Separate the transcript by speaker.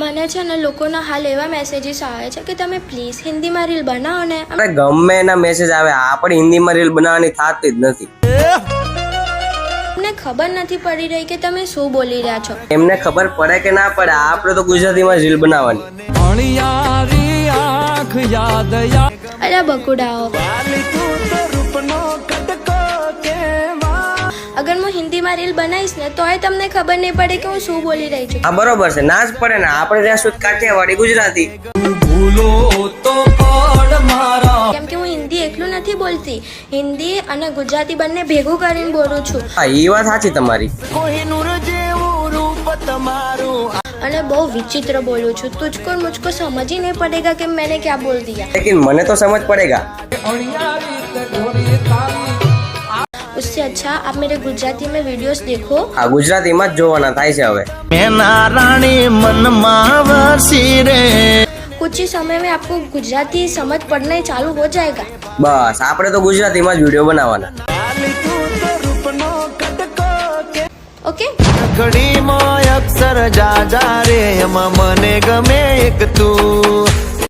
Speaker 1: મને છે ને લોકોના હાલ એવા મેસેજીસ આવે છે કે તમે પ્લીઝ હિન્દીમાં રીલ બનાવો ને.
Speaker 2: અરે ગમે એના મેસેજ આવે, આપણે હિન્દીમાં રીલ બનાવવાની થતી જ નથી.
Speaker 1: તમને ખબર નથી પડી રહી કે તમે શું બોલી રહ્યા છો.
Speaker 2: એમને ખબર પડે કે ના પડે, આપણે તો ગુજરાતીમાં રીલ બનાવવાની.
Speaker 1: અરે બકુડાઓ, અગર હું હિન્દીમાં રીલ બનાવીશ ને તોય તમને ખબર નહીં પડે કે હું શું બોલી રહી છું.
Speaker 2: હા બરોબર છે, ના જ પડે ને. આપણે ત્યાં સુધી કાઠિયાવાડી ગુજરાતી.
Speaker 1: કેમ કે હું હિન્દી એકલું નથી બોલતી, હિન્દી અને ગુજરાતી બંને ભેગું કરીને બોલું છું.
Speaker 2: હા એ વાત સાચી તમારી.
Speaker 1: અને બહુ વિચિત્ર બોલું છું. तुझको मुझको समझ ही नहीं पड़ेगा कि मैंने क्या बोल दिया.
Speaker 2: लेकिन મને તો સમજ પડેગા.
Speaker 1: उससे अच्छा आप मेरे गुजराती में वीडियोस देखो.
Speaker 2: આ ગુજરાતીમાં જ જોવાના થાય છે હવે.
Speaker 1: कुछ ही समय में आपको गुजराती समझ पड़ना चालू हो जाएगा.
Speaker 2: બસ આપણે તો ગુજરાતીમાં જ વિડીયો બનાવવાના.
Speaker 1: ओके.
Speaker 3: ઘડીમાં અક્ષર જા જા રે એમાં મને ગમે એક તું